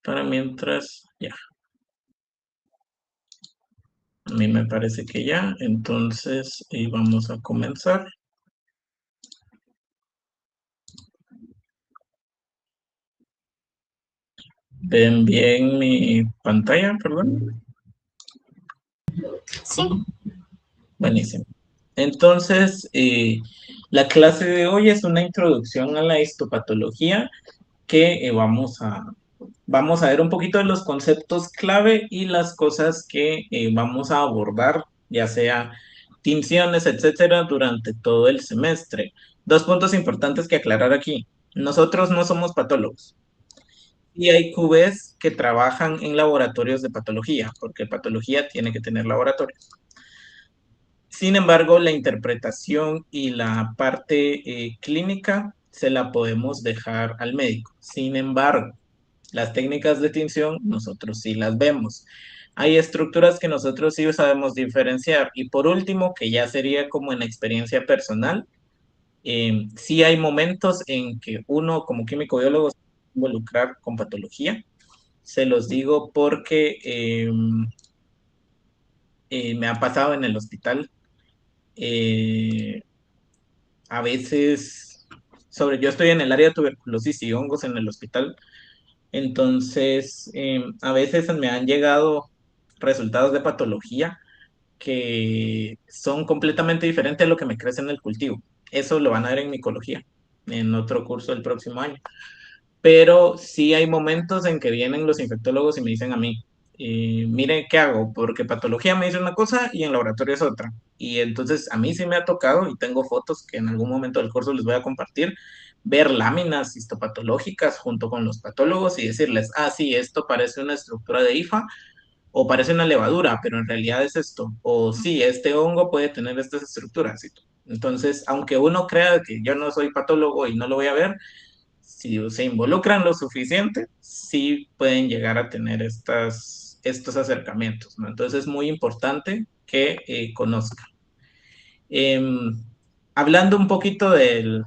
para mientras, ya. A mí me parece que ya, entonces vamos a comenzar. ¿Ven bien mi pantalla, perdón? Sí, Buenísimo. Entonces, la clase de hoy es una introducción a la histopatología que vamos a ver un poquito de los conceptos clave y las cosas que vamos a abordar, ya sea tinciones, etcétera, durante todo el semestre. Dos puntos importantes que aclarar aquí. Nosotros no somos patólogos y hay QBs que trabajan en laboratorios de patología, porque patología tiene que tener laboratorios. Sin embargo, la interpretación y la parte clínica se la podemos dejar al médico. Sin embargo, las técnicas de tinción nosotros sí las vemos. Hay estructuras que nosotros sí sabemos diferenciar. Y por último, que ya sería como en experiencia personal, sí hay momentos en que uno como químico biólogo se puede involucrar con patología. Se los digo porque me ha pasado en el hospital. Eh, a veces, yo estoy en el área de tuberculosis y hongos en el hospital. Entonces, a veces me han llegado resultados de patología que son completamente diferentes a lo que me crece en el cultivo. Eso lo van a ver en micología, en otro curso del próximo año. Pero sí hay momentos en que vienen los infectólogos y me dicen a mí, mire, ¿qué hago? Porque patología me dice una cosa y en laboratorio es otra. Y entonces a mí sí me ha tocado, y tengo fotos que en algún momento del curso les voy a compartir, ver láminas histopatológicas junto con los patólogos y decirles, ah, sí, esto parece una estructura de IFA o parece una levadura, pero en realidad es esto. O sí, este hongo puede tener estas estructuras. Entonces, aunque uno crea que yo no soy patólogo y no lo voy a ver, si se involucran lo suficiente, sí pueden llegar a tener estos acercamientos, ¿no? Entonces es muy importante que conozcan. Em, Hablando un poquito de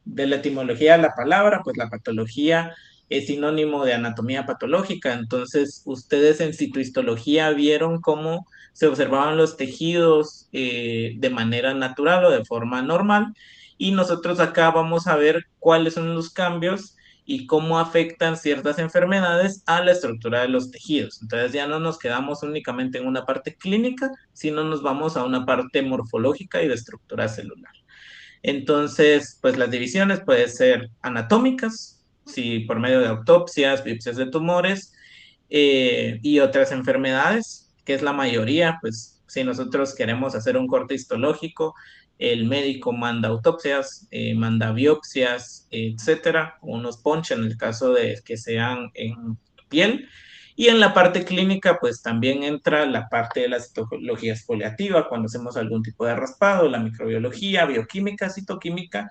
la etimología de la palabra, pues la patología es sinónimo de anatomía patológica, entonces ustedes en citohistología vieron cómo se observaban los tejidos de manera natural o de forma normal, y nosotros acá vamos a ver cuáles son los cambios y cómo afectan ciertas enfermedades a la estructura de los tejidos. Entonces ya no nos quedamos únicamente en una parte clínica, sino nos vamos a una parte morfológica y de estructura celular. Entonces, pues las divisiones pueden ser anatómicas, si por medio de autopsias, biopsias de tumores y otras enfermedades, que es la mayoría, pues si nosotros queremos hacer un corte histológico, el médico manda autopsias, manda biopsias, etcétera, unos ponches en el caso de que sean en piel. Y en la parte clínica, pues también entra la parte de la citología exfoliativa, cuando hacemos algún tipo de raspado, la microbiología, bioquímica, citoquímica,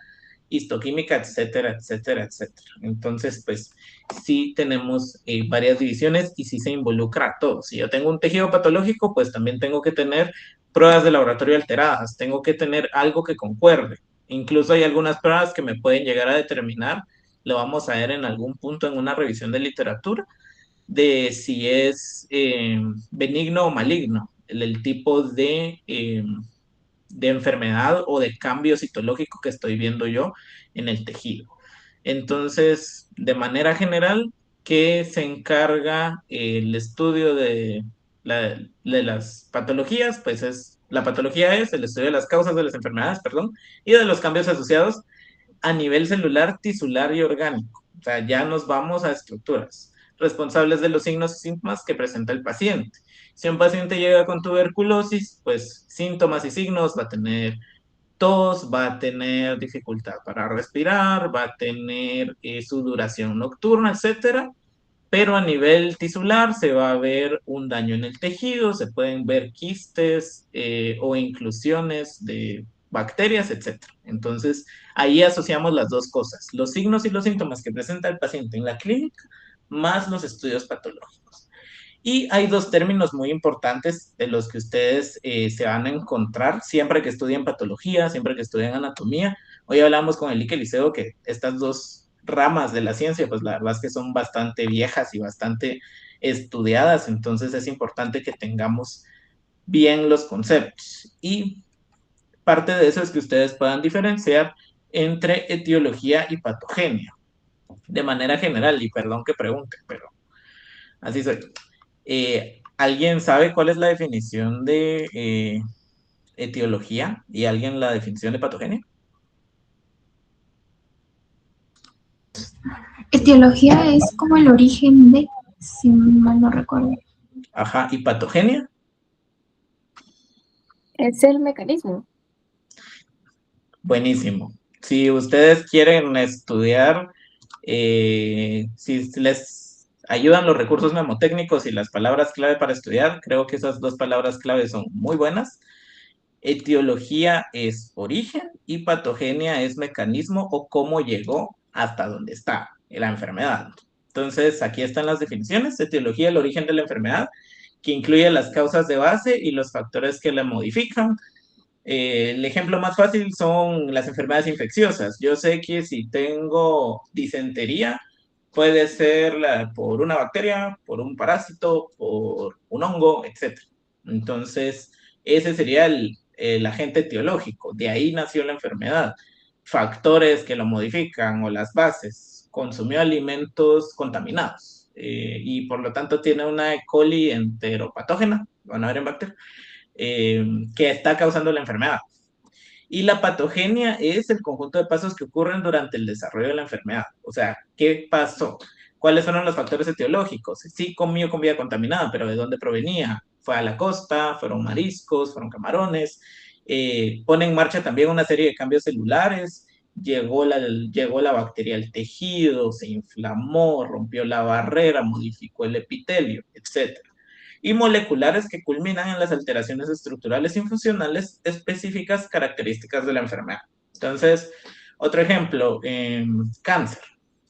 histoquímica, etcétera, etcétera, etcétera. Entonces, pues sí tenemos varias divisiones y sí se involucra a todo. Si yo tengo un tejido patológico, pues también tengo que tener pruebas de laboratorio alteradas, tengo que tener algo que concuerde. Incluso hay algunas pruebas que me pueden llegar a determinar, lo vamos a ver en algún punto en una revisión de literatura, de si es benigno o maligno, el tipo de enfermedad o de cambio citológico que estoy viendo yo en el tejido. Entonces, de manera general, ¿qué se encarga el estudio de las patologías? Pues la patología es el estudio de las causas de las enfermedades, perdón, y de los cambios asociados a nivel celular, tisular y orgánico. O sea, ya nos vamos a estructuras responsables de los signos y síntomas que presenta el paciente. Si un paciente llega con tuberculosis, pues síntomas y signos va a tener tos, va a tener dificultad para respirar, va a tener sudoración nocturna, etcétera. Pero a nivel tisular se va a ver un daño en el tejido, se pueden ver quistes o inclusiones de bacterias, etcétera. Entonces, ahí asociamos las dos cosas, los signos y los síntomas que presenta el paciente en la clínica, más los estudios patológicos. Y hay dos términos muy importantes de los que ustedes se van a encontrar siempre que estudien patología, siempre que estudien anatomía. Hoy hablamos con el Ike Liceo que estas dos ramas de la ciencia, pues la verdad es que son bastante viejas y bastante estudiadas, entonces es importante que tengamos bien los conceptos. Y parte de eso es que ustedes puedan diferenciar entre etiología y patogenia, de manera general, y perdón que pregunte, pero así soy. ¿Alguien sabe cuál es la definición de etiología y alguien la definición de patogenia? Etiología es como el origen de, si mal no recuerdo. Ajá, ¿y patogenia? Es el mecanismo. Buenísimo. Si ustedes quieren estudiar, si les ayudan los recursos mnemotécnicos y las palabras clave para estudiar, creo que esas dos palabras clave son muy buenas. Etiología es origen y patogenia es mecanismo o cómo llegó hasta donde está la enfermedad. Entonces, aquí están las definiciones. Etiología, el origen de la enfermedad, que incluye las causas de base y los factores que la modifican. El ejemplo más fácil son las enfermedades infecciosas. Yo sé que si tengo disentería, puede ser por una bacteria, por un parásito, por un hongo, etc. Entonces, ese sería el agente etiológico. De ahí nació la enfermedad. Factores que lo modifican o las bases. Consumió alimentos contaminados y por lo tanto tiene una E. coli enteropatógena, van a ver en bacterias, que está causando la enfermedad. Y la patogenia es el conjunto de pasos que ocurren durante el desarrollo de la enfermedad. O sea, ¿qué pasó? ¿Cuáles fueron los factores etiológicos? Sí comió comida contaminada, pero ¿de dónde provenía? Fue a la costa, fueron mariscos, fueron camarones. Pone en marcha también una serie de cambios celulares. Llegó la bacteria al tejido, se inflamó, rompió la barrera, modificó el epitelio, etc. Y moleculares que culminan en las alteraciones estructurales y funcionales específicas características de la enfermedad. Entonces, otro ejemplo, cáncer.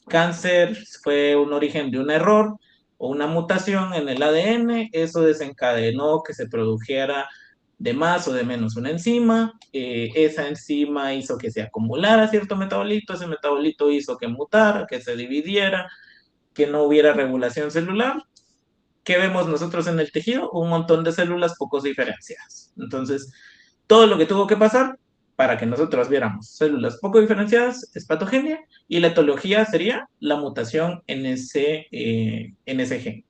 Cáncer fue un origen de un error o una mutación en el ADN, eso desencadenó que se produjera de más o de menos una enzima, esa enzima hizo que se acumulara cierto metabolito, ese metabolito hizo que mutara, que se dividiera, que no hubiera regulación celular. ¿Qué vemos nosotros en el tejido? Un montón de células poco diferenciadas. Entonces, todo lo que tuvo que pasar para que nosotros viéramos células poco diferenciadas es patogenia y la etología sería la mutación en ese gen,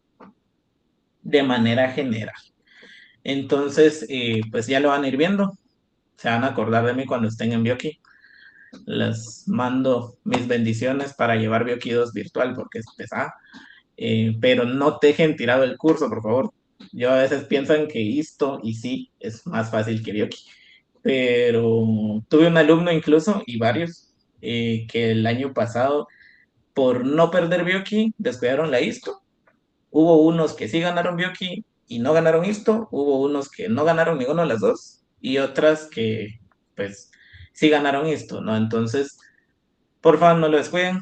de manera general. Entonces, pues ya lo van a ir viendo. Se van a acordar de mí cuando estén en Bioki. Les mando mis bendiciones para llevar Bioki 2 virtual porque es pesada. Pero no te dejen tirado el curso, por favor. Yo a veces piensan que esto y sí es más fácil que Bioki, pero tuve un alumno incluso y varios que el año pasado por no perder Bioki descuidaron la ISTO. Hubo unos que sí ganaron Bioki y no ganaron ISTO, hubo unos que no ganaron ninguno de las dos y otras que pues sí ganaron ISTO, ¿no? Entonces, por favor no lo descuiden,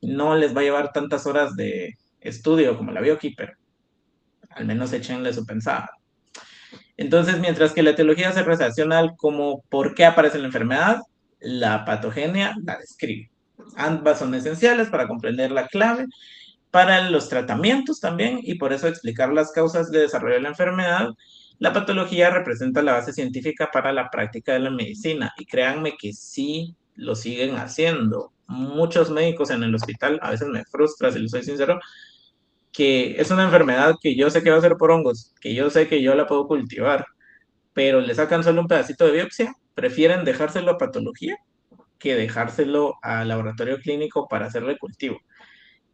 no les va a llevar tantas horas de estudio como la Bioki, pero al menos échenle su pensada. Entonces, mientras que la etiología se relaciona al como por qué aparece la enfermedad, la patogenia la describe. Ambas son esenciales para comprender la clave para los tratamientos también y por eso explicar las causas de desarrollo de la enfermedad. La patología representa la base científica para la práctica de la medicina y créanme que sí lo siguen haciendo. Muchos médicos en el hospital, a veces me frustra, si les soy sincero, que es una enfermedad que yo sé que va a ser por hongos, que yo sé que yo la puedo cultivar, pero le sacan solo un pedacito de biopsia, prefieren dejárselo a patología que dejárselo al laboratorio clínico para hacerle cultivo.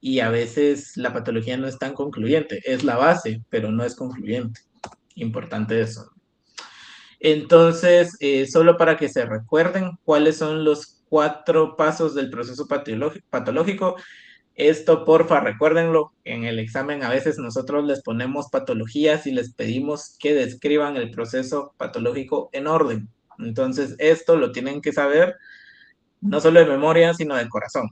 Y a veces la patología no es tan concluyente, es la base, pero no es concluyente. Importante eso. Entonces, solo para que se recuerden cuáles son los 4 pasos del proceso patológico, esto, porfa, recuérdenlo. En el examen a veces nosotros les ponemos patologías y les pedimos que describan el proceso patológico en orden. Entonces, esto lo tienen que saber no solo de memoria, sino de corazón.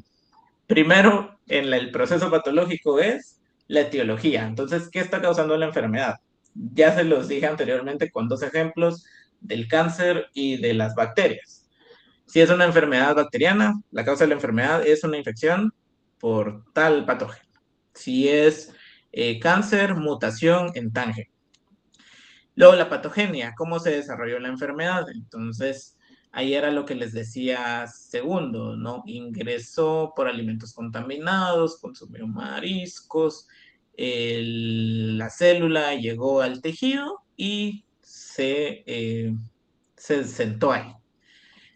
Primero, en el proceso patológico es la etiología. Entonces, ¿qué está causando la enfermedad? Ya se los dije anteriormente con 2 ejemplos del cáncer y de las bacterias. Si es una enfermedad bacteriana, la causa de la enfermedad es una infección por tal patógeno. Si es cáncer, mutación en Tanger. Luego la patogenia, cómo se desarrolló la enfermedad. Entonces, ahí era lo que les decía segundo, ¿no? Ingresó por alimentos contaminados, consumió mariscos, la célula llegó al tejido y se sentó ahí.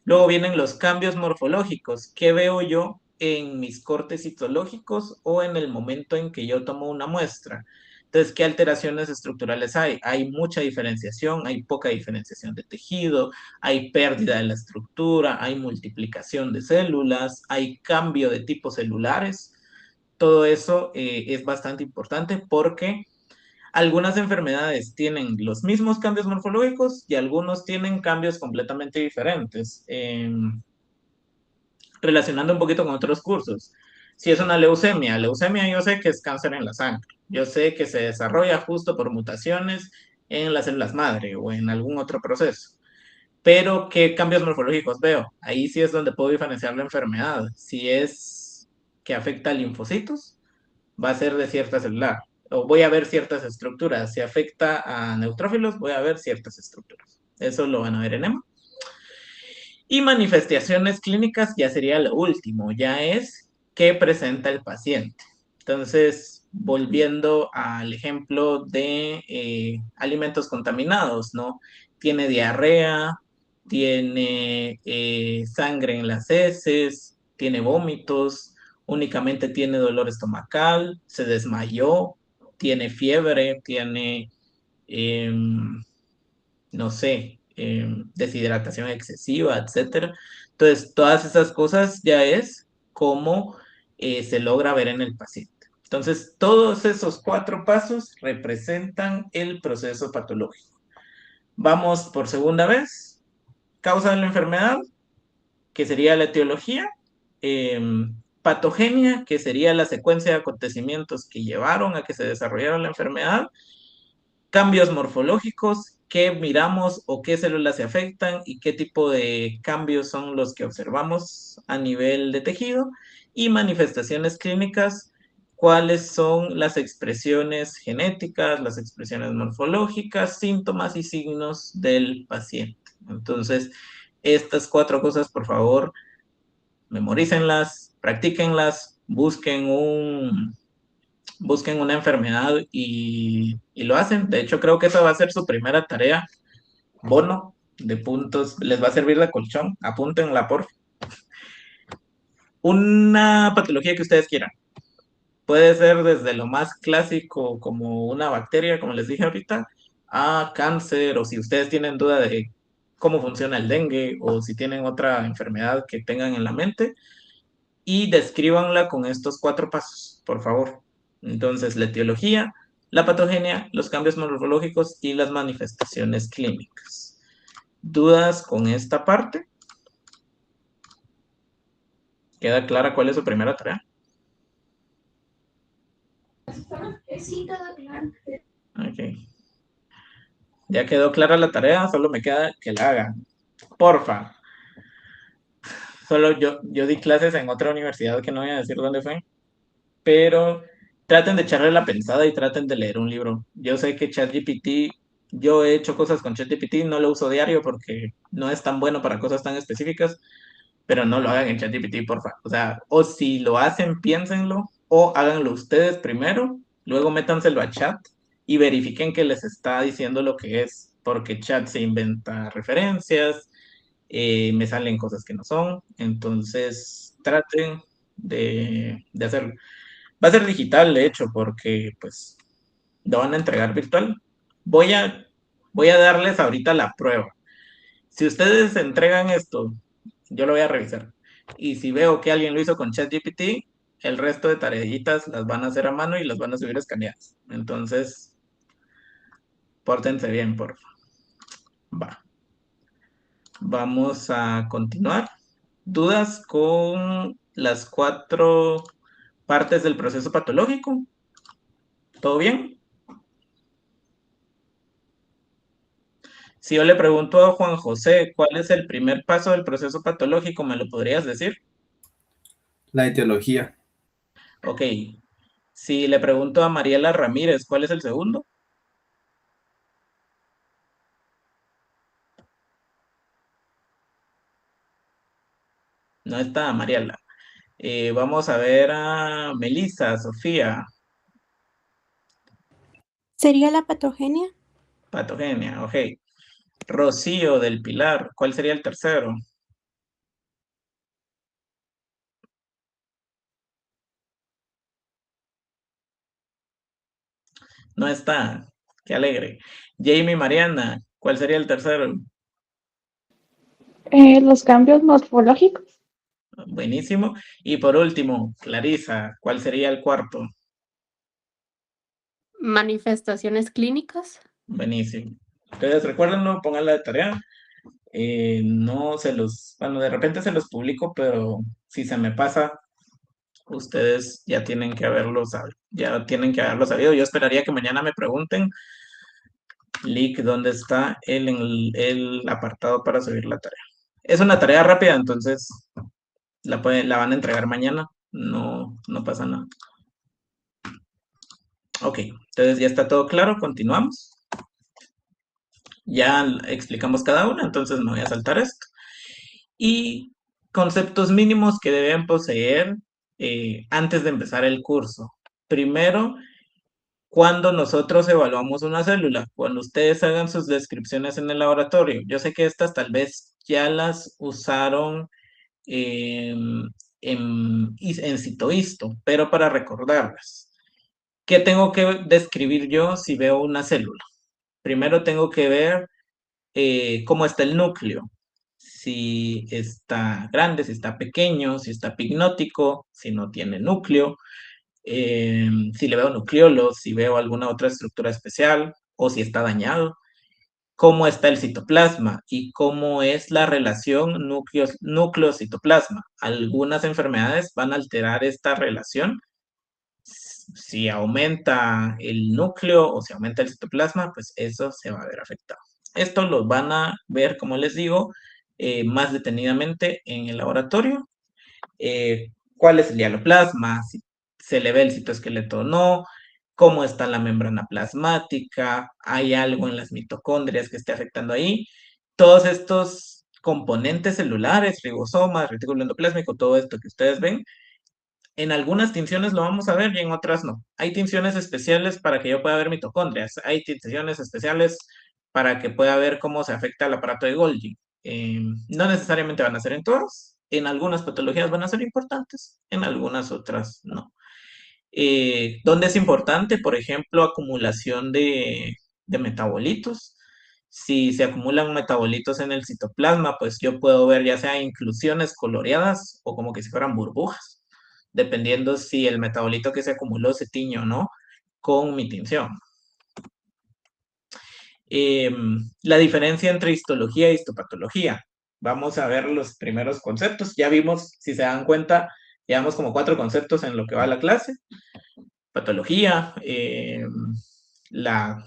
Luego vienen los cambios morfológicos. ¿Qué veo yo en mis cortes citológicos o en el momento en que yo tomo una muestra? Entonces, ¿qué alteraciones estructurales hay? Hay mucha diferenciación, hay poca diferenciación de tejido, hay pérdida de la estructura, hay multiplicación de células, hay cambio de tipos celulares. Todo eso es bastante importante porque algunas enfermedades tienen los mismos cambios morfológicos y algunos tienen cambios completamente diferentes. Relacionando un poquito con otros cursos. Si es una leucemia yo sé que es cáncer en la sangre. Yo sé que se desarrolla justo por mutaciones en las células madre o en algún otro proceso. Pero, ¿qué cambios morfológicos veo? Ahí sí es donde puedo diferenciar la enfermedad. Si es que afecta a linfocitos, va a ser de cierta celular. O voy a ver ciertas estructuras. Si afecta a neutrófilos, voy a ver ciertas estructuras. Eso lo van a ver en EMA. Y manifestaciones clínicas ya sería lo último, ya es qué presenta el paciente. Entonces, volviendo al ejemplo de alimentos contaminados, ¿no? Tiene diarrea, tiene sangre en las heces, tiene vómitos, únicamente tiene dolor estomacal, se desmayó, tiene fiebre, tiene no sé, deshidratación excesiva, etcétera. Entonces, todas esas cosas ya es cómo se logra ver en el paciente. Entonces, todos esos 4 pasos representan el proceso patológico. Vamos por segunda vez. Causa de la enfermedad, que sería la etiología. Eh, Patogenia, que sería la secuencia de acontecimientos que llevaron a que se desarrollara la enfermedad. Cambios morfológicos, qué miramos o qué células se afectan y qué tipo de cambios son los que observamos a nivel de tejido, y manifestaciones clínicas, cuáles son las expresiones genéticas, las expresiones morfológicas, síntomas y signos del paciente. Entonces, estas 4 cosas, por favor, memorícenlas, practíquenlas, busquen una enfermedad y lo hacen. De hecho, creo que esa va a ser su primera tarea. Bono de puntos, les va a servir de colchón. Apúntenla, por una patología que ustedes quieran. Puede ser desde lo más clásico, como una bacteria, como les dije ahorita, a cáncer, o si ustedes tienen duda de cómo funciona el dengue, o si tienen otra enfermedad que tengan en la mente, y descríbanla con estos 4 pasos, por favor. Entonces, la etiología, la patogenia, los cambios morfológicos y las manifestaciones clínicas. ¿Dudas con esta parte? ¿Queda clara cuál es su primera tarea? Sí, todo claro. Ok. Ya quedó clara la tarea, solo me queda que la hagan. Porfa. Solo yo di clases en otra universidad que no voy a decir dónde fue, pero traten de echarle la pensada y traten de leer un libro. Yo sé que ChatGPT, yo he hecho cosas con ChatGPT, no lo uso diario porque no es tan bueno para cosas tan específicas, pero no lo hagan en ChatGPT, porfa. O sea, o si lo hacen, piénsenlo, o háganlo ustedes primero, luego métanselo a chat y verifiquen que les está diciendo lo que es, porque chat se inventa referencias, me salen cosas que no son, entonces traten de hacerlo. Va a ser digital, de hecho, porque pues lo van a entregar virtual. Voy a, voy a darles ahorita la prueba. Si ustedes entregan esto, yo lo voy a revisar. Y si veo que alguien lo hizo con ChatGPT, el resto de tareitas las van a hacer a mano y las van a subir escaneadas. Entonces, pórtense bien, por favor. Va. Vamos a continuar. ¿Dudas con las 4 partes del proceso patológico? ¿Todo bien? Si yo le pregunto a Juan José, ¿cuál es el primer paso del proceso patológico? ¿Me lo podrías decir? La etiología. Ok. Si le pregunto a Mariela Ramírez, ¿cuál es el segundo? No está Mariela. Vamos a ver a Melissa, Sofía, ¿Sería la patogenia? patogenia, ok. Rocío del Pilar, ¿cuál sería el tercero? No está. Qué alegre. Jamie Mariana, ¿cuál sería el tercero? Los cambios morfológicos. Buenísimo. Y por último, Clarisa, ¿cuál sería el cuarto? Manifestaciones clínicas. Buenísimo. Entonces, recuérdenlo, pónganla de tarea. No se los, bueno, de repente se los publico, pero si se me pasa, ustedes ya tienen que haberlo sabido. Ya tienen que haberlo sabido. Yo esperaría que mañana me pregunten, Lick, ¿dónde está el apartado para subir la tarea? Es una tarea rápida, entonces la van a entregar mañana. No, no pasa nada. Ok, entonces ya está todo claro, continuamos. Ya explicamos cada una, entonces me voy a saltar esto. Y conceptos mínimos que deben poseer antes de empezar el curso. Primero, cuando nosotros evaluamos una célula, cuando ustedes hagan sus descripciones en el laboratorio. Yo sé que estas tal vez ya las usaron en citohisto, pero para recordarlas. ¿Qué tengo que describir yo si veo una célula? Primero tengo que ver cómo está el núcleo, si está grande, si está pequeño, si está pignótico, si no tiene núcleo, si le veo nucleolos, si veo alguna otra estructura especial o si está dañado, cómo está el citoplasma y cómo es la relación núcleo-citoplasma. Algunas enfermedades van a alterar esta relación. Si aumenta el núcleo o si aumenta el citoplasma, pues eso se va a ver afectado. Esto lo van a ver, como les digo, más detenidamente en el laboratorio. ¿Cuál es el hialoplasma? Si se le ve el citoesqueleto o no, cómo está la membrana plasmática, hay algo en las mitocondrias que esté afectando ahí. Todos estos componentes celulares, ribosomas, retículo endoplásmico, todo esto que ustedes ven, en algunas tinciones lo vamos a ver y en otras no. Hay tinciones especiales para que yo pueda ver mitocondrias. Hay tinciones especiales para que pueda ver cómo se afecta el aparato de Golgi. No necesariamente van a ser en todas. En algunas patologías van a ser importantes, en algunas otras no. ¿Dónde es importante? Por ejemplo, acumulación de metabolitos. Si se acumulan metabolitos en el citoplasma, pues yo puedo ver ya sea inclusiones coloreadas o como que si fueran burbujas, dependiendo si el metabolito que se acumuló se tiñe o no con mi tinción. La diferencia entre histología y histopatología. Vamos a ver los primeros conceptos. Ya vimos, si se dan cuenta, llevamos como 4 conceptos en lo que va la clase. Patología, la,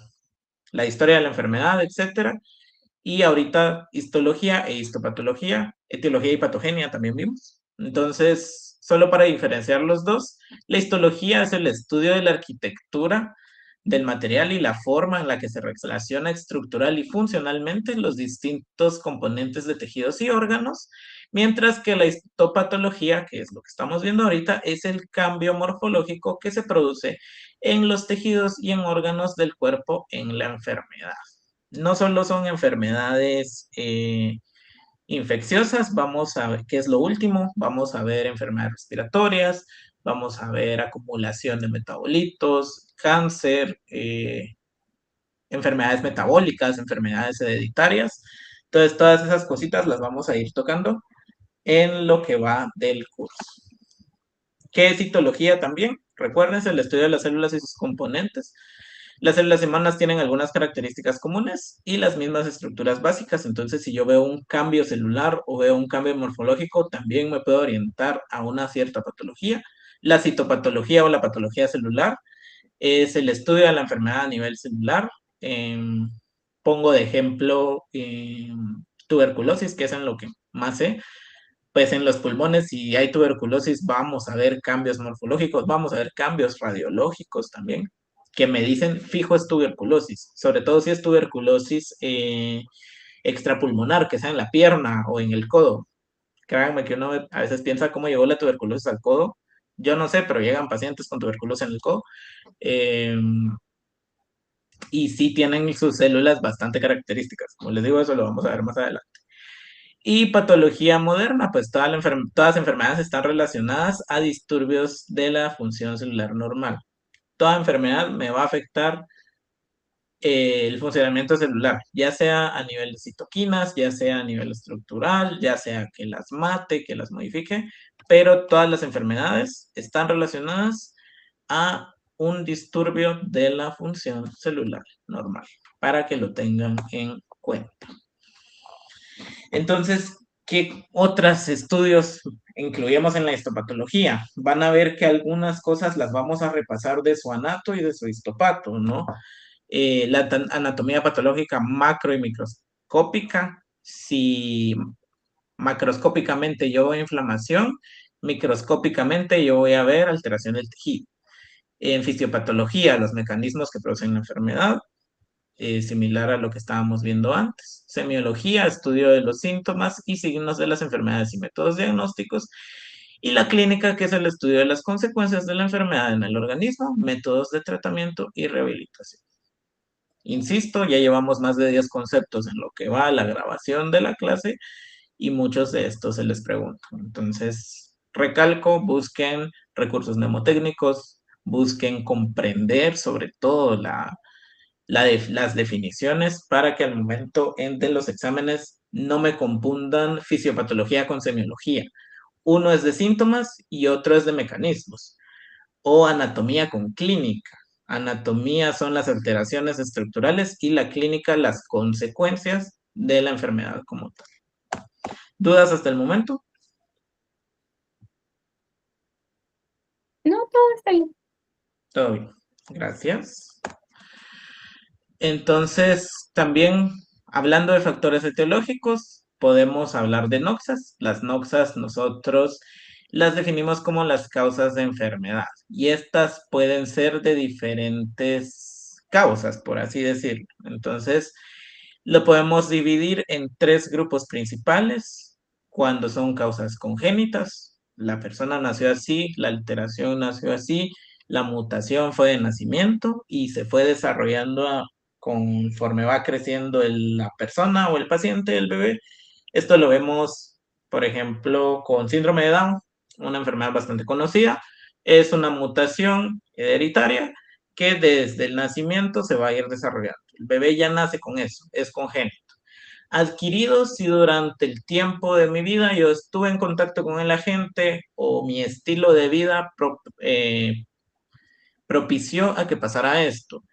la historia de la enfermedad, etcétera. Y ahorita histología e histopatología, etiología y patogenia también vimos. Entonces, solo para diferenciar los dos, la histología es el estudio de la arquitectura del material y la forma en la que se relaciona estructural y funcionalmente los distintos componentes de tejidos y órganos, mientras que la histopatología, que es lo que estamos viendo ahorita, es el cambio morfológico que se produce en los tejidos y en órganos del cuerpo en la enfermedad. No solo son enfermedades infecciosas, vamos a ver qué es lo último, vamos a ver enfermedades respiratorias, vamos a ver acumulación de metabolitos, cáncer, enfermedades metabólicas, enfermedades hereditarias. Entonces, todas esas cositas las vamos a ir tocando en lo que va del curso. ¿Qué es citología también? Recuérdense el estudio de las células y sus componentes. Las células humanas tienen algunas características comunes y las mismas estructuras básicas. Entonces, si yo veo un cambio celular o veo un cambio morfológico, también me puedo orientar a una cierta patología. La citopatología o la patología celular es el estudio de la enfermedad a nivel celular. Pongo de ejemplo tuberculosis, que es en lo que más sé, Pues en los pulmones, si hay tuberculosis, vamos a ver cambios morfológicos, vamos a ver cambios radiológicos también, que me dicen fijo es tuberculosis, sobre todo si es tuberculosis extrapulmonar, que sea en la pierna o en el codo. Créanme que uno a veces piensa cómo llegó la tuberculosis al codo. Yo no sé, pero llegan pacientes con tuberculosis en el codo. eh, y sí tienen sus células bastante características. Como les digo, eso lo vamos a ver más adelante. Y patología moderna, pues todas las enfermedades están relacionadas a disturbios de la función celular normal. Toda enfermedad me va a afectar el funcionamiento celular, ya sea a nivel de citoquinas, ya sea a nivel estructural, ya sea que las mate, que las modifique, pero todas las enfermedades están relacionadas a un disturbio de la función celular normal, para que lo tengan en cuenta. Entonces, ¿qué otros estudios incluimos en la histopatología? Van a ver que algunas cosas las vamos a repasar de su anato y de su histopato, ¿no? La anatomía patológica macro y microscópica. Si macroscópicamente yo veo inflamación, microscópicamente yo voy a ver alteración del tejido. En fisiopatología, los mecanismos que producen la enfermedad, similar a lo que estábamos viendo antes. Semiología, estudio de los síntomas y signos de las enfermedades y métodos diagnósticos. Y la clínica, que es el estudio de las consecuencias de la enfermedad en el organismo, métodos de tratamiento y rehabilitación. Insisto, ya llevamos más de 10 conceptos en lo que va a la grabación de la clase y muchos de estos se les pregunto. Entonces, recalco, busquen recursos mnemotécnicos, busquen comprender sobre todo las definiciones para que al momento de los exámenes no me confundan fisiopatología con semiología. Uno es de síntomas y otro es de mecanismos. O anatomía con clínica. Anatomía son las alteraciones estructurales y la clínica las consecuencias de la enfermedad como tal. ¿Dudas hasta el momento? No, todo está bien. Todo bien. Gracias. Entonces, también hablando de factores etiológicos, podemos hablar de noxas. Las noxas nosotros las definimos como las causas de enfermedad y estas pueden ser de diferentes causas, por así decirlo. Entonces, lo podemos dividir en tres grupos principales cuando son causas congénitas. La persona nació así, la alteración nació así, la mutación fue de nacimiento y se fue desarrollando conforme va creciendo la persona o el paciente, el bebé. Esto lo vemos, por ejemplo, con síndrome de Down, una enfermedad bastante conocida. Es una mutación hereditaria que desde el nacimiento se va a ir desarrollando. El bebé ya nace con eso, es congénito. Adquirido si durante el tiempo de mi vida yo estuve en contacto con el agente o mi estilo de vida propició a que pasara esto.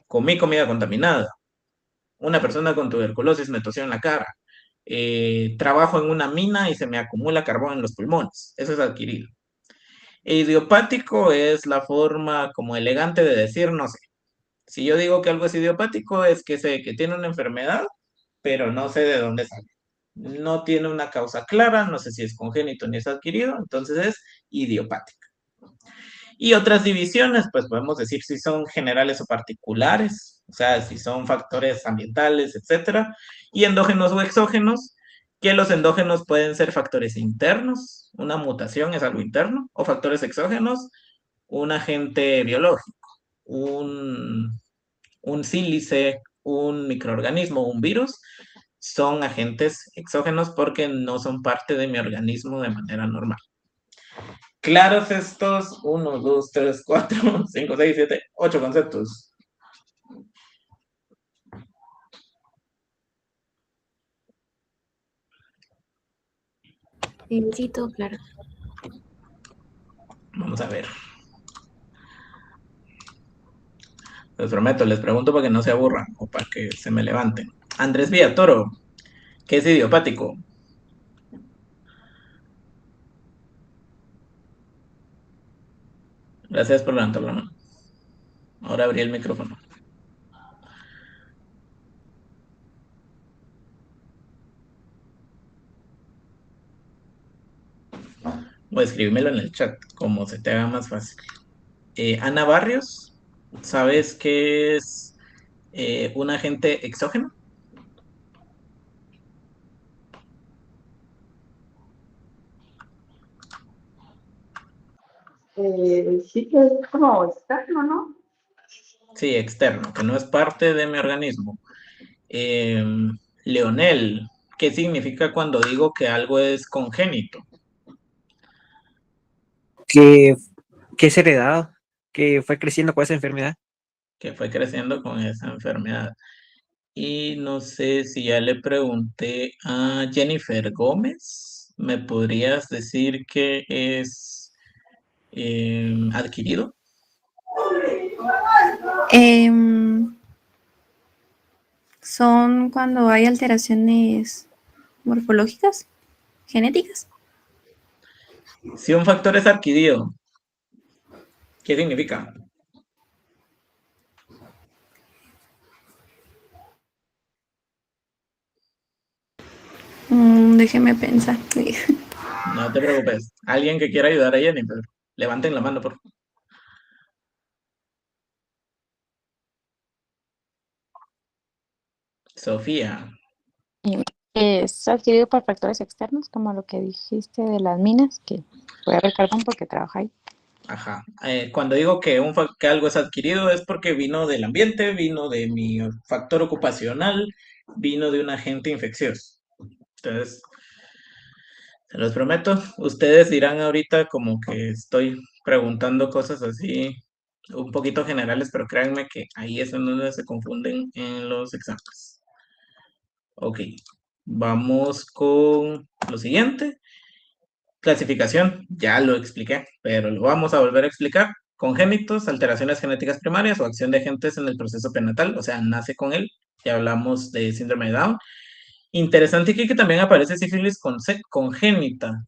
Comí comida contaminada. Una persona con tuberculosis me tosió en la cara. Trabajo en una mina y se me acumula carbón en los pulmones. Eso es adquirido. E idiopático es la forma como elegante de decir no sé. Si yo digo que algo es idiopático, es que sé que tiene una enfermedad, pero no sé de dónde sale. No tiene una causa clara, no sé si es congénito ni es adquirido, entonces es idiopático. Y otras divisiones, pues podemos decir si son generales o particulares, o sea, si son factores ambientales, etcétera, y endógenos o exógenos, que los endógenos pueden ser factores internos, una mutación es algo interno, o factores exógenos, un agente biológico, un sílice, un microorganismo, un virus, son agentes exógenos porque no son parte de mi organismo de manera normal. Claros estos 1, 2, 3, 4, 5, 6, 7, 8 conceptos. Sí, todo claro. Vamos a ver. Les prometo, les pregunto para que no se aburran o para que se me levanten. Andrés Villatoro, ¿qué es idiopático? Gracias por levantar la mano. Ahora abrí el micrófono. O escríbemelo en el chat, como se te haga más fácil. Ana Barrios, ¿sabes qué es un agente exógeno? Sí que es como externo, ¿no? Sí, externo, que no es parte de mi organismo. Eh, Leonel, ¿qué significa cuando digo que algo es congénito? Que, que es heredado, que fue creciendo con esa enfermedad. Que fue creciendo con esa enfermedad. Y no sé si ya le pregunté a Jennifer Gómez, ¿me podrías decir qué es adquirido? Son cuando hay alteraciones morfológicas, genéticas. Si un factor es adquirido, ¿qué significa? Déjeme pensar. No te preocupes. Alguien que quiera ayudar a Jennifer, levanten la mano, por favor. Sofía. Es adquirido por factores externos, como lo que dijiste de las minas, que puede haber carbón porque trabaja ahí. Ajá. Cuando digo que, que algo es adquirido es porque vino del ambiente, vino de mi factor ocupacional, vino de un agente infeccioso. Entonces, se los prometo, ustedes dirán ahorita como que estoy preguntando cosas así un poquito generales, pero créanme que ahí es en donde se confunden en los exámenes. Ok, vamos con lo siguiente. Clasificación, ya lo expliqué, pero lo vamos a volver a explicar. Congénitos, alteraciones genéticas primarias o acción de agentes en el proceso prenatal, o sea, nace con él. Ya hablamos de síndrome de Down. Interesante aquí que también aparece sífilis congénita.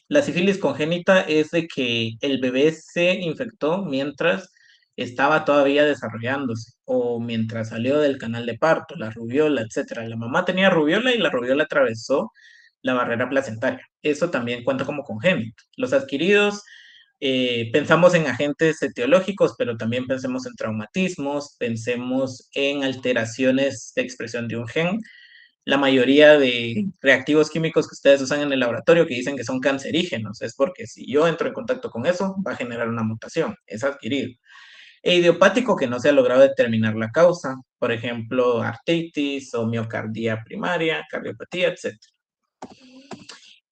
La sífilis congénita es de que el bebé se infectó mientras estaba todavía desarrollándose o mientras salió del canal de parto, la rubiola, etcétera. La mamá tenía rubiola y la rubiola atravesó la barrera placentaria. Eso también cuenta como congénito. Los adquiridos, pensamos en agentes etiológicos, pero también pensemos en traumatismos, pensemos en alteraciones de expresión de un gen. La mayoría de reactivos químicos que ustedes usan en el laboratorio que dicen que son cancerígenos, es porque si yo entro en contacto con eso, va a generar una mutación, es adquirido. E idiopático que no se ha logrado determinar la causa, por ejemplo, artritis o miocardía primaria, cardiopatía, etc.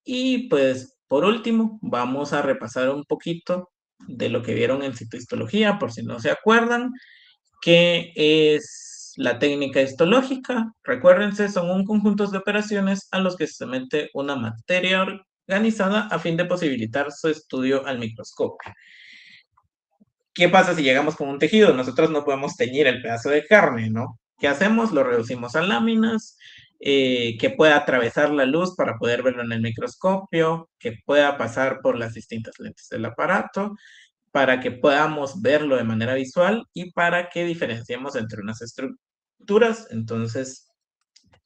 Y pues, por último, vamos a repasar un poquito de lo que vieron en citohistología, por si no se acuerdan, que es la técnica histológica. Recuérdense, son un conjunto de operaciones a los que se somete una materia organizada a fin de posibilitar su estudio al microscopio. ¿Qué pasa si llegamos con un tejido? Nosotros no podemos teñir el pedazo de carne, ¿no? ¿Qué hacemos? Lo reducimos a láminas, que pueda atravesar la luz para poder verlo en el microscopio, que pueda pasar por las distintas lentes del aparato, para que podamos verlo de manera visual y para que diferenciemos entre unas estructuras. Entonces,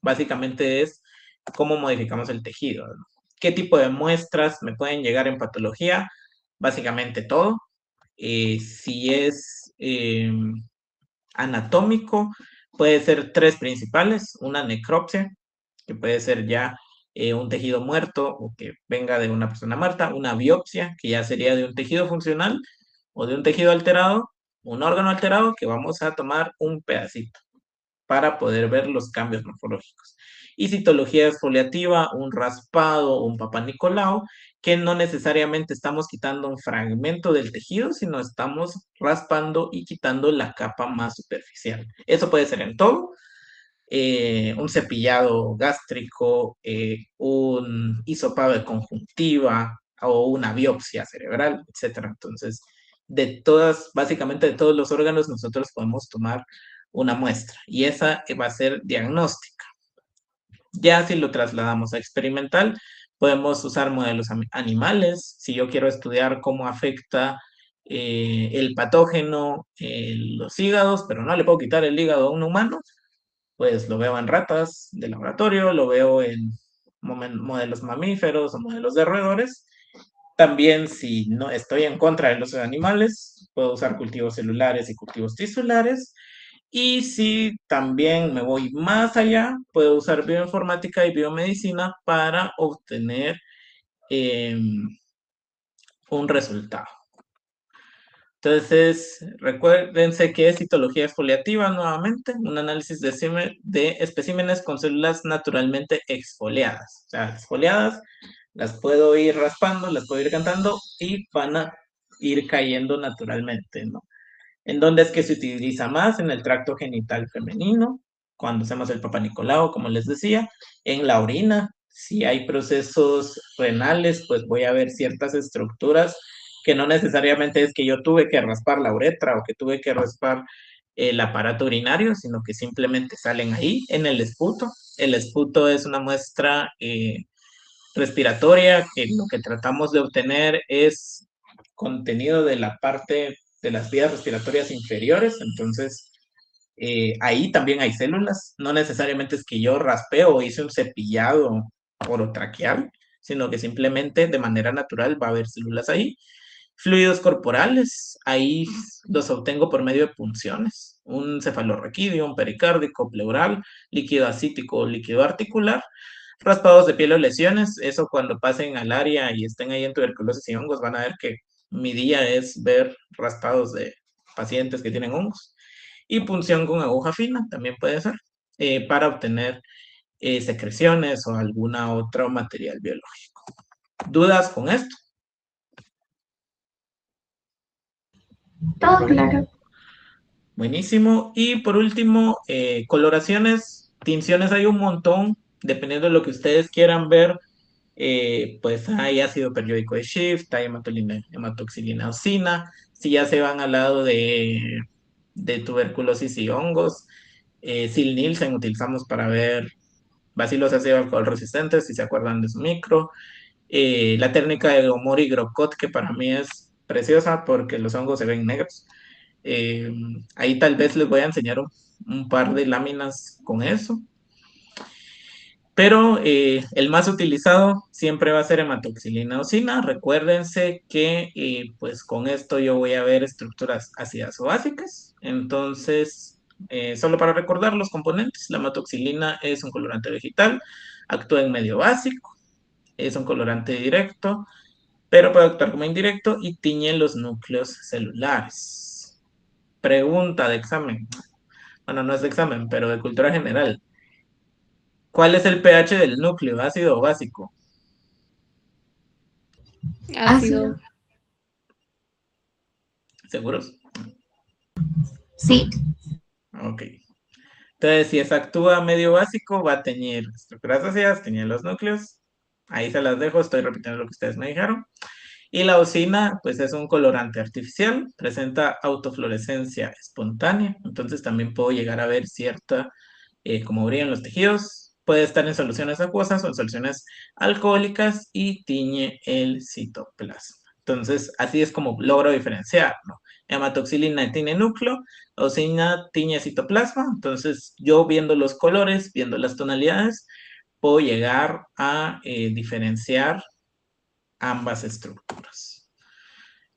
básicamente es cómo modificamos el tejido, ¿no? ¿Qué tipo de muestras me pueden llegar en patología? Básicamente todo. Si es anatómico, puede ser tres principales, una necropsia, que puede ser ya un tejido muerto o que venga de una persona muerta, una biopsia, que ya sería de un tejido funcional o de un tejido alterado, un órgano alterado, que vamos a tomar un pedacito para poder ver los cambios morfológicos. Y citología exfoliativa, un raspado, un papá Nicolau, que no necesariamente estamos quitando un fragmento del tejido, sino estamos raspando y quitando la capa más superficial. Eso puede ser en todo, un cepillado gástrico, un hisopado de conjuntiva o una biopsia cerebral, etcétera. Entonces, de todas, básicamente de todos los órganos, nosotros podemos tomar una muestra y esa va a ser diagnóstica. Ya si lo trasladamos a experimental, podemos usar modelos animales. Si yo quiero estudiar cómo afecta el patógeno los hígados, pero no le puedo quitar el hígado a un humano, pues lo veo en ratas de laboratorio, lo veo en modelos mamíferos o modelos de roedores También si no estoy en contra de los animales, puedo usar cultivos celulares y cultivos tisulares. Y si también me voy más allá, puedo usar bioinformática y biomedicina para obtener un resultado. Entonces, recuérdense que es citología exfoliativa nuevamente, un análisis de especímenes con células naturalmente exfoliadas. O sea, exfoliadas, las puedo ir raspando, las puedo ir cantando y van a ir cayendo naturalmente, ¿no? ¿En dónde es que se utiliza más? En el tracto genital femenino, cuando hacemos el Papa Nicolau, como les decía, en la orina. Si hay procesos renales, pues voy a ver ciertas estructuras que no necesariamente es que yo tuve que raspar la uretra o que tuve que raspar el aparato urinario, sino que simplemente salen ahí en el esputo. El esputo es una muestra respiratoria que lo que tratamos de obtener es contenido de la parte de las vías respiratorias inferiores, entonces ahí también hay células, no necesariamente es que yo raspeo o hice un cepillado orotraqueal, sino que simplemente de manera natural va a haber células ahí. Fluidos corporales, ahí los obtengo por medio de punciones, un cefalorraquídeo, un pericárdico, pleural, líquido acítico o líquido articular. Raspados de piel o lesiones, eso cuando pasen al área y estén ahí en tuberculosis y hongos, van a ver que mi día es ver raspados de pacientes que tienen hongos. Y punción con aguja fina también puede ser, para obtener secreciones o alguna otro material biológico. ¿Dudas con esto? Todo claro. Buenísimo. Y por último, coloraciones, tinciones hay un montón, dependiendo de lo que ustedes quieran ver. Pues hay ácido periódico de Schiff, hay hematoxilina eosina. Si ya se van al lado de tuberculosis y hongos, Sil-Nielsen utilizamos para ver bacilos ácido alcohol resistentes, si se acuerdan de su micro. La técnica de Omori-Grocott, que para mí es preciosa porque los hongos se ven negros. Ahí tal vez les voy a enseñar un par de láminas con eso. Pero el más utilizado siempre va a ser hematoxilina eosina. Recuérdense que pues con esto yo voy a ver estructuras ácidas o básicas. Entonces, solo para recordar los componentes, la hematoxilina es un colorante vegetal, actúa en medio básico, es un colorante directo, pero puede actuar como indirecto y tiñe los núcleos celulares. Pregunta de examen. Bueno, no es de examen, pero de cultura general. ¿Cuál es el pH del núcleo, ácido o básico? Ácido. ¿Seguros? Sí. Ok. Entonces, si esa actúa medio básico, va a teñir estructuras ácidas, teñir los núcleos. Ahí se las dejo, estoy repitiendo lo que ustedes me dijeron. Y la eosina, pues es un colorante artificial, presenta autofluorescencia espontánea, entonces también puedo llegar a ver cierta, como brillan los tejidos, puede estar en soluciones acuosas o en soluciones alcohólicas y tiñe el citoplasma. Entonces, así es como logro diferenciar, ¿no? Hematoxilina tiene núcleo, eosina tiñe citoplasma, entonces yo viendo los colores, viendo las tonalidades, puedo llegar a diferenciar ambas estructuras.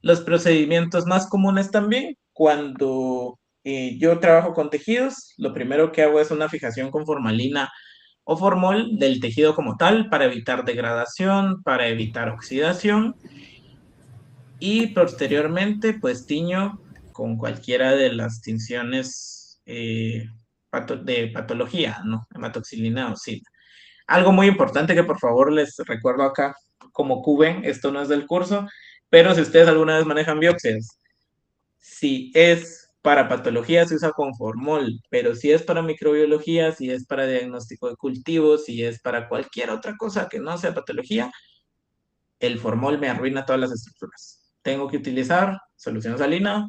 Los procedimientos más comunes también, cuando yo trabajo con tejidos, lo primero que hago es una fijación con formalina o formol del tejido como tal para evitar degradación, para evitar oxidación y posteriormente pues tiño con cualquiera de las tinciones de patología, ¿no? Hematoxilina o SIDA. Algo muy importante que por favor les recuerdo acá, como cuben, esto no es del curso, pero si ustedes alguna vez manejan biopsias, si es para patología se usa con formol, pero si es para microbiología, si es para diagnóstico de cultivos, si es para cualquier otra cosa que no sea patología, el formol me arruina todas las estructuras. Tengo que utilizar solución salina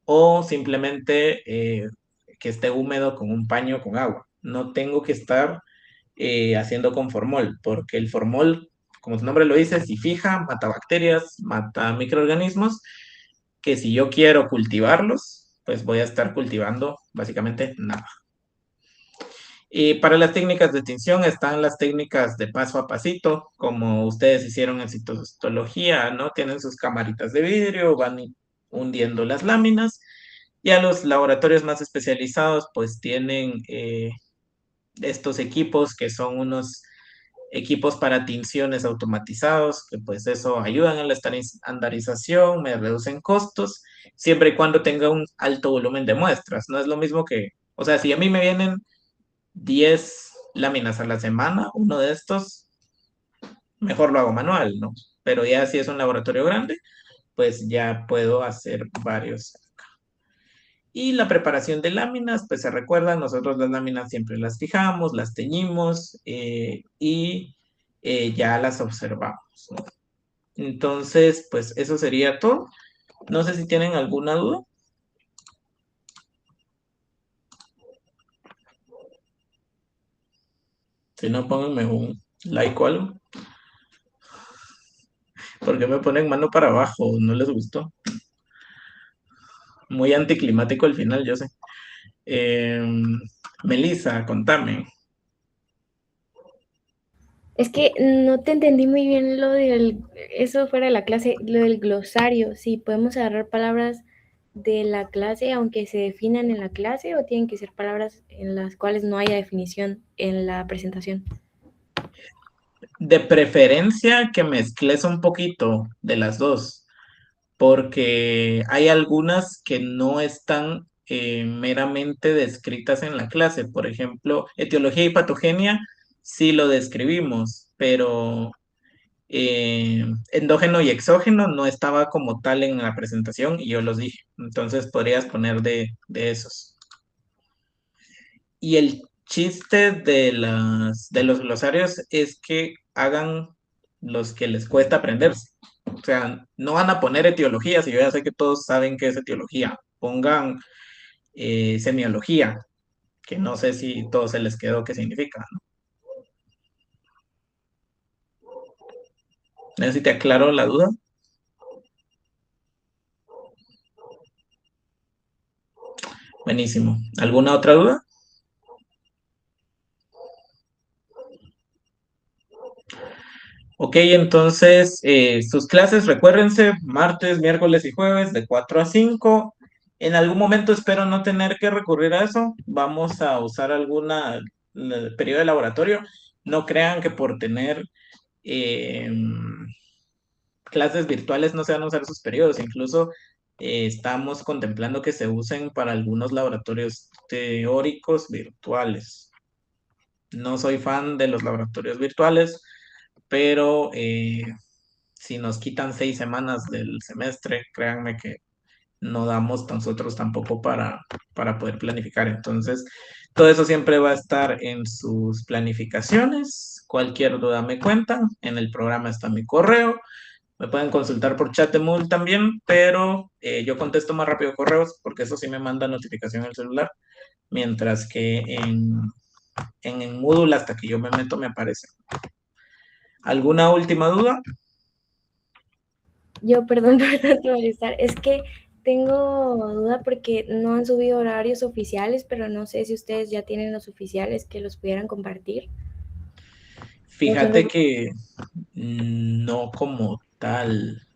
o simplemente que esté húmedo con un paño con agua. No tengo que estar haciendo con formol, porque el formol, como su nombre lo dice, si fija, mata bacterias, mata microorganismos, que si yo quiero cultivarlos, pues voy a estar cultivando básicamente nada. Y para las técnicas de tinción están las técnicas de paso a pasito, como ustedes hicieron en citología, ¿no? Tienen sus camaritas de vidrio, hundiendo las láminas. Ya los laboratorios más especializados pues tienen estos equipos que son unos equipos para tinciones automatizados, que pues eso ayudan en la estandarización, me reducen costos, siempre y cuando tenga un alto volumen de muestras. No es lo mismo que, o sea, si a mí me vienen 10 láminas a la semana, uno de estos, mejor lo hago manual, ¿no? Pero ya si es un laboratorio grande, pues ya puedo hacer varios. Y la preparación de láminas, pues se recuerdan, nosotros las láminas siempre las fijamos, las teñimos y ya las observamos, ¿no? Entonces, pues eso sería todo. No sé si tienen alguna duda. Si no, pónganme un like o algo. Porque me ponen mano para abajo, ¿no les gustó? Muy anticlimático el final, yo sé. Eh, Melissa, contame. Es que no te entendí muy bien lo del, eso fuera de la clase, lo del glosario. Si podemos agarrar palabras de la clase, aunque se definan en la clase, o tienen que ser palabras en las cuales no haya definición en la presentación. De preferencia que mezcles un poquito de las dos, porque hay algunas que no están meramente descritas en la clase. Por ejemplo, etiología y patogenia sí lo describimos, pero endógeno y exógeno no estaba como tal en la presentación y yo los dije. Entonces podrías poner de esos. Y el chiste de los glosarios es que hagan los que les cuesta aprenderse. O sea, no van a poner etiología, si yo ya sé que todos saben qué es etiología. Pongan semiología, que no sé si todo se les quedó qué significa, ¿no? No sé si te aclaro la duda. Buenísimo. ¿Alguna otra duda? Ok, entonces sus clases, recuérdense, martes, miércoles y jueves de 4 a 5. En algún momento espero no tener que recurrir a eso. Vamos a usar periodo de laboratorio. No crean que por tener eh, clases virtuales no se van a usar esos periodos. Incluso estamos contemplando que se usen para algunos laboratorios teóricos virtuales. No soy fan de los laboratorios virtuales, pero si nos quitan 6 semanas del semestre, créanme que no damos nosotros tampoco para poder planificar. Entonces, todo eso siempre va a estar en sus planificaciones. Cualquier duda me cuentan. En el programa está mi correo. Me pueden consultar por chat de Moodle también, pero yo contesto más rápido correos porque eso sí me manda notificación al celular, mientras que en Moodle hasta que yo me meto me aparece. ¿Alguna última duda? Yo, perdón por tanto molestar, es que tengo duda porque no han subido horarios oficiales, pero no sé si ustedes ya tienen los oficiales que los pudieran compartir. Fíjate que no como tal.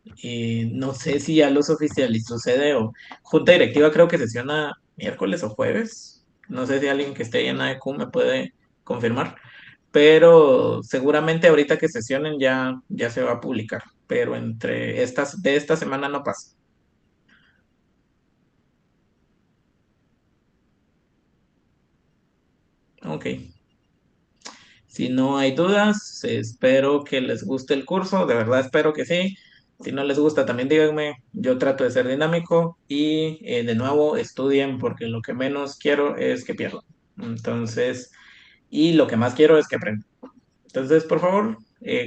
No sé si ya los oficializó CDO. Junta directiva creo que sesiona miércoles o jueves. No sé si alguien que esté ahí en AEQ me puede confirmar. Pero seguramente ahorita que sesionen ya se va a publicar. Pero de esta semana no pasa. Ok. Si no hay dudas, espero que les guste el curso, de verdad espero que sí. Si no les gusta, también díganme, yo trato de ser dinámico y de nuevo estudien porque lo que menos quiero es que pierdan. Entonces, y lo que más quiero es que aprendan. Entonces, por favor,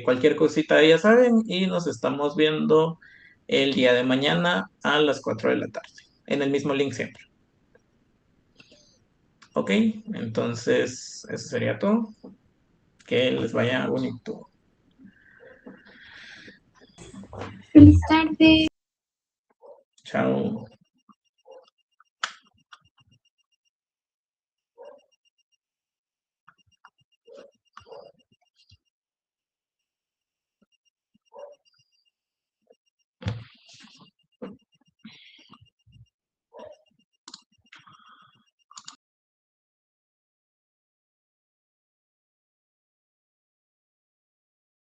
cualquier cosita ya saben y nos estamos viendo el día de mañana a las 4 de la tarde, en el mismo link siempre. Ok, entonces eso sería todo. Que les vaya bonito. Feliz tarde. Chao.